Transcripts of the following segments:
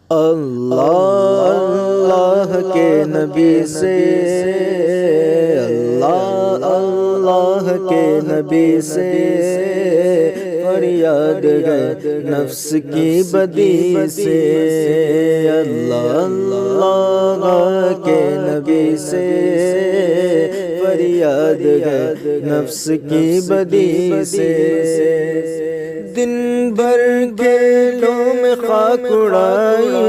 اللہ اللہ کے نبی سے، اللہ اللہ کے نبی سے فریاد ہے نفس کی بدی سے، اللہ اللہ کے نبی سے فریاد ہے نفس کی بدی سے، دن بھر کھیلوں میں خاک اڑائی،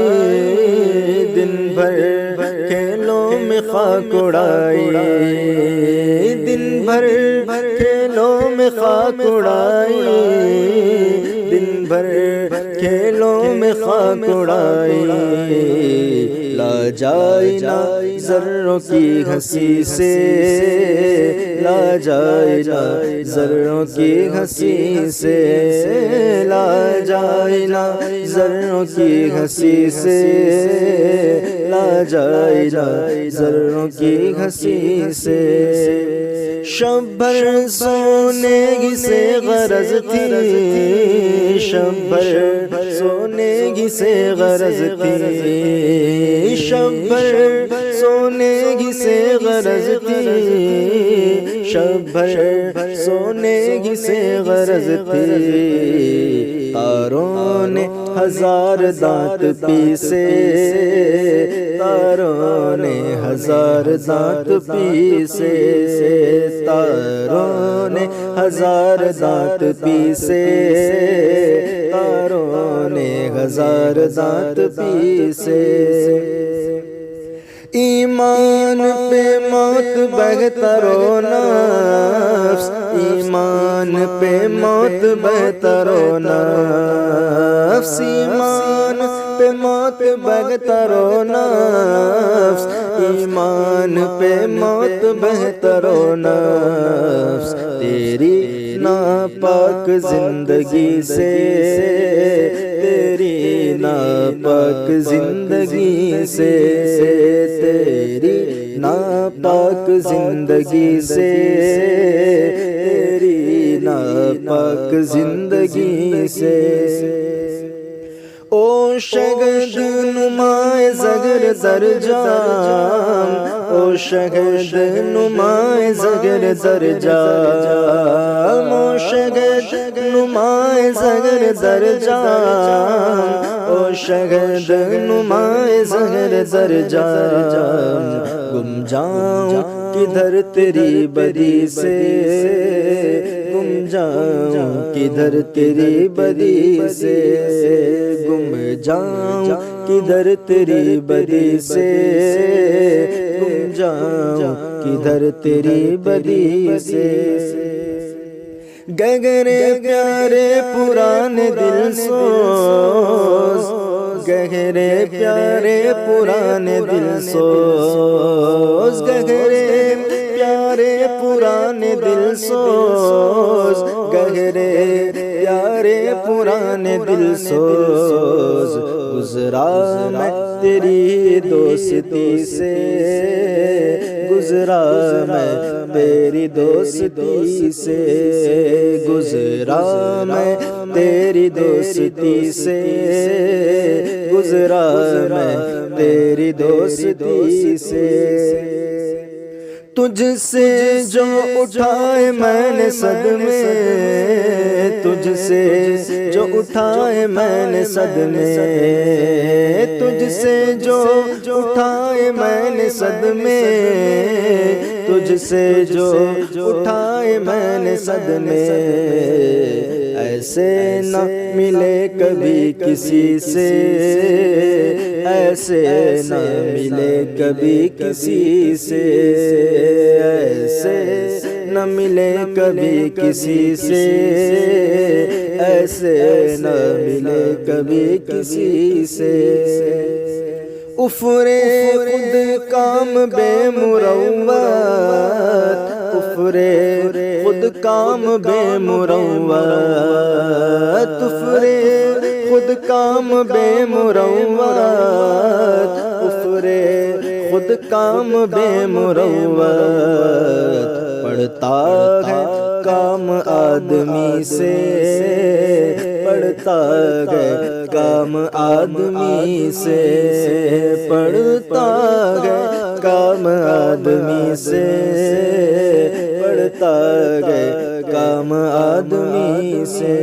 دن بھر کھیلوں میں خاک اڑائی، دن بھر کھیلوں میں خاک اڑائی، دن بھر کھیلوں میں خاک اڑائی، لا جائے نا ذروں کی ہنسی سے، لا جائے نا ذروں کی ہنسی سے، لا جائے نا ذروں کی ہنسی سے، لا جائے نا ذروں کی ہنسی سے، شب بھر سونے کی سے غرض تھی، شب بھر سونے کی سے غرض تھی، شب بھر سونے کی سے غرض تھی، شب بھر سونے کی سے غرض تھی، تاروں نے ہزار دانت پیسے، تاروں نے ہزار دانت پیسے، تاروں نے ہزار دانت پیسے، تاروں نے ہزار دانت پیسے، ایمان پہ موت بہتر و نفس، ایمان پہ موت بہتر و نفس، ایمان پہ موت بہتر و نفس، ایمان پہ موت بہتر و نفس، تیری ناپاک زندگی سے، تیری ناپاک زندگی سے، تیری ناپاک زندگی سے، تیری ناپاک زندگی سے، او شگد نمائے زگر در جان، او شگد نمائے زگر در جان، او شگد نمائے زگر در جان، او شگد نمائے زگر در جان، گم جاؤں کدھر تیری بدی سے، گم جاؤں کدھر تیری بدی سے، گم جاؤں کدھر تیری بدی سے، گم جاؤں کدھر تیری بدی سے، گہرے پیارے پرانے دل سوز، گہرے پیارے پرانے دل سوز، گہرے پیارے پرانے دل سوز، گہرے پیارے پرانے دل سوز، گزرا میں تیری دوستی سے، گزرا میں تیری دوستی سے، گزرا میں تیری دوستی سے، گزرا میں تیری دوستی سے، تجھ سے جو اٹھائے میں نے صدمے، تجھ سے جو اٹھائے میں نے صدمے، تجھ سے جو اٹھائے میں نے صدمے، تجھ سے جو اٹھائے میں نے صدمے، ایسے نہ ملے کبھی کسی سے، ایسے نہ ملے کبھی کسی سے، ایسے نہ ملے کبھی کسی سے، ایسے نہ ملے کبھی کسی سے، افرے خود کام بے مروت، افرے خود کام بے مروت، افرے خود کام بے مروت، افرے خود کام بے مروت، پڑتا ہے کام آدمی سے، پڑھتا گئے کام آدمی سے، پڑھتا گئے کام آدمی سے، پڑھتا گئے کام آدمی سے۔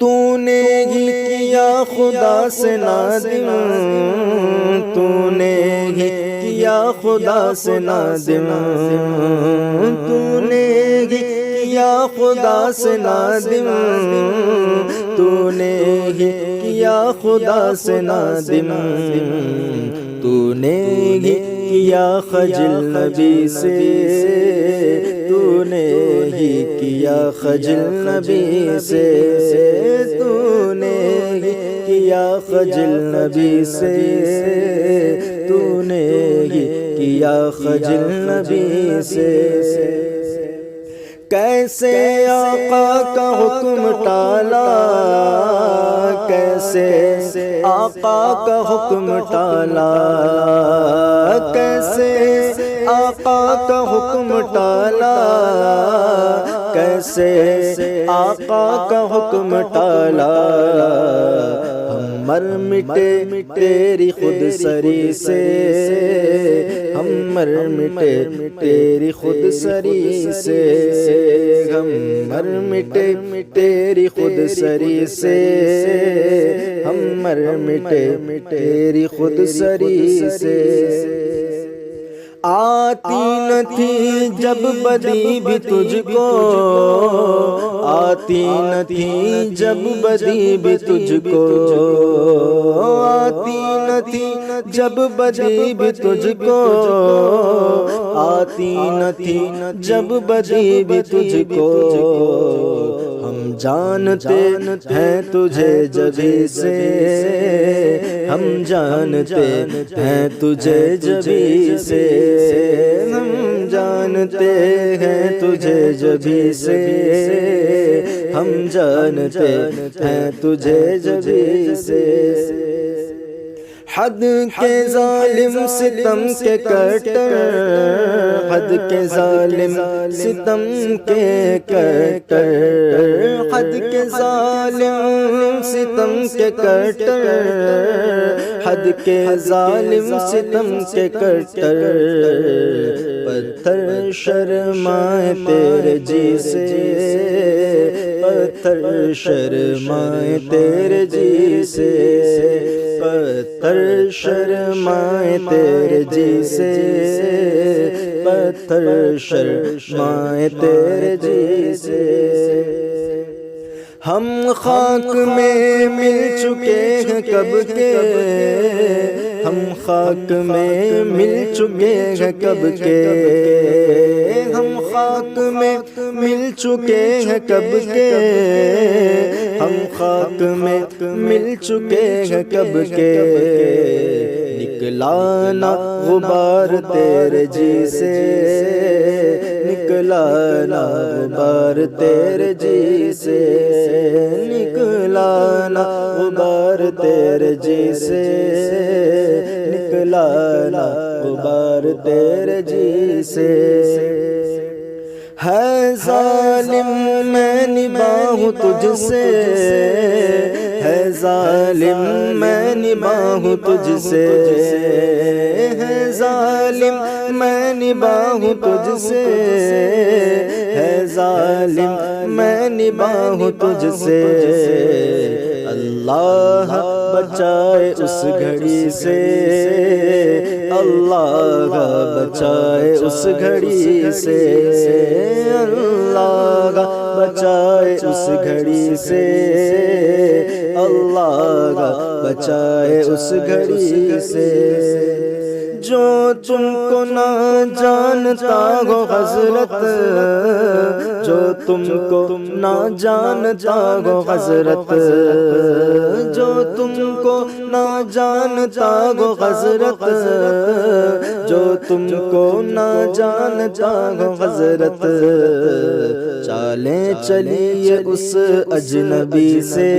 تو نے ہی کیا خدا سے نادم، تو نے ہی کیا خدا سے نادم، تو نے ہی کیا خدا سے نادم، تو نے ہی کیا خدا سے نادم، تو نے ہی کیا خجل نبی سے، تو نے ہی کیا خجل نبی سے، تو نے ہی کیا خجل نبی سے، تو نے ہی کیا خجل نبی سے۔ کیسے آقا کا حکم ٹالا، کیسے آقا کا حکم ٹالا، کیسے آقا کا حکم ٹالا، کیسے آقا کا حکم ٹالا۔ ہم مر مٹے تیری خود سری سے، ہم مر مٹے تیری خود سری سے، ہم مر مٹے تیری خود سری سے، ہم مر مٹے تیری خود سری سے۔ آتی نہ تھی جب بدی بھی تجھ کو، آتی نہ تھی جب بدی بھی تجھ کو، آتی نہ تھی جب بدی بھی تجھ کو، آتی نہ تھی جب بدی بھی تجھ کو۔ ہم جانتے ہیں تجھے جبھی سے، ہم جانتے ہیں تجھے جبھی سے، ہم جانتے ہیں تجھے جبھی سے، ہم جانتے ہیں تجھے جبھی سے۔ حد کے ظالم ستم کے کٹر، حد کے ظالم ستم کے کٹر، حد کے ظالم ستم کے کٹر، حد کے ظالم ستم کے کٹر۔ پتھر شرمائے تیرے جی سے، پتھر شرمائے تیرے جی سے، پتھر شرمائے تیرے جی سے، پتھر شرمائے تیرے جی سے۔ ہم خاک میں مل چکے ہیں کب کے، ہم خاک میں مل چکے ہیں کب کے، ہم خاک میں مل چکے ہیں کب کے، ہم خاک میں مل چکے ہیں کب کے۔ نکلا نہ غبار تیرے جی سے، نکلا نہ غبار تیرے جی سے، نکلا نہ غبار تیرے جی سے، نکلا نہ غبار تیرے جی سے۔ ہے ظالم میں نباہوں تجھ سے، ہے ظالم میں نباہوں تجھ سے، ہے ظالم میں نباہوں تجھ سے، ہے ظالم میں نباہوں تجھ سے۔ اللہ بچائے اس گھڑی سے، اللہ بچائے اس گھڑی سے، اللہ بچائے اس گھڑی سے، اللہ بچائے اس گھڑی سے۔ جو تم کو نہ جانتا ہو حضرت، جو تم کو نہ جانتا ہو حضرت، جو تم کو نہ جانتا ہو حضرت، جو تم کو نہ جانتا ہو حضرت، چالیں چلیے اس اجنبی سے،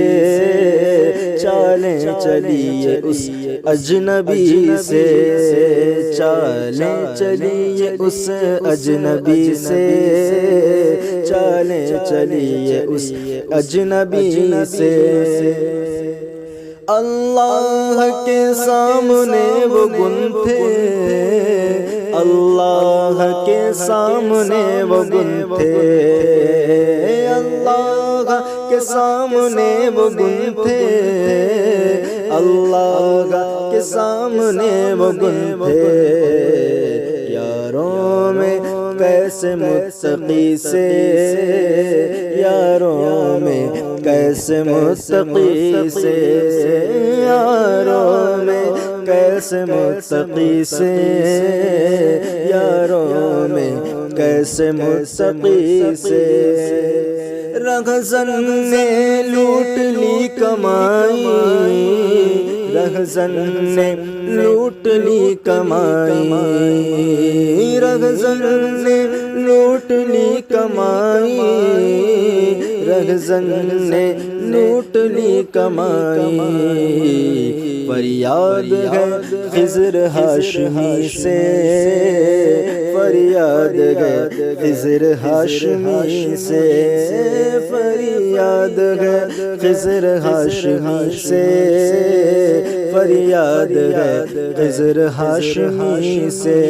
چالیں چلیے اس اجنبی سے، چالیں چلیے اس اجنبی سے، چالیں چلیے اس اجنبی سے۔ اللہ کے سامنے وہ گنتھے، اللہ کے سامنے وہ گنتھے، اللہ کے سامنے وہ گنتھے، اللہ کے سامنے وہ گنتھے۔ یاروں میں کیسے متقی سے، یاروں میں کیسے متقی سے، یاروں میں کیسے متقی سے، یاروں میں کیسے متقی سے۔ رہزن نے لوٹ لی کمائی، رہزن نے لوٹ لی کمائی، رہزن نے لوٹ لی کمائی، رہزن نے لوٹ لی کمائی۔ فریاد ہے خضر ہاشمی سے، فریاد ہے خضر ہاشمی سے، فریاد ہے خضر ہاشمی سے، فریاد ہے خضر ہاشمی سے۔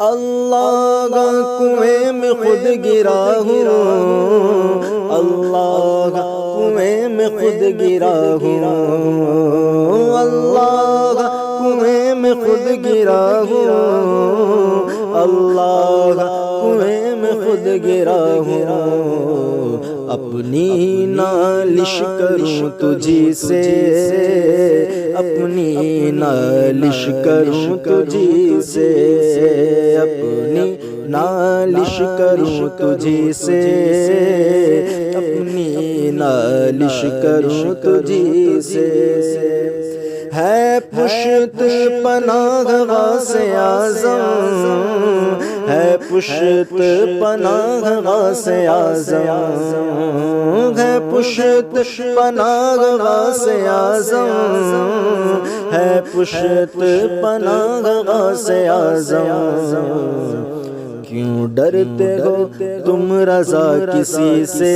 اللہ کا کنویں میں خود گرا ہوں، اللہ کا کنویں میں خود گرا ہوں، اللہ کا کنویں میں خود گرا ہوں، اللہ کا کنویں میں خود گرا ہوں۔ اپنی نالش کروں تجھی سے، اپنی نالش کروں تجھی سے، اپنی نالش کروں تجھی سے، اپنی نالش کروں تجھی سے۔ ہے پشت پناہ غوث اعظم، ہے پشت پناہ غوث اعظم، ہے پشت پناہ غوث اعظم، ہے پشت پناہ غوث اعظم۔ کیوں ڈرتے ہو تم رضا کسی سے،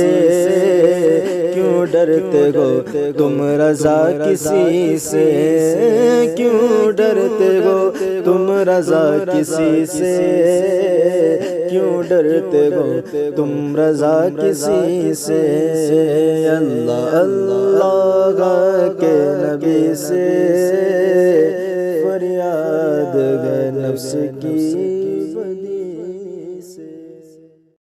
کیوں ڈرتے ہو تم رضا کسی سے، کیوں ڈرتے ہو تم رضا کسی سے، کیوں ڈرتے ہو تم رضا کسی سے۔ اللہ اللہ کے نبی سے فریاد ہے نفس کی۔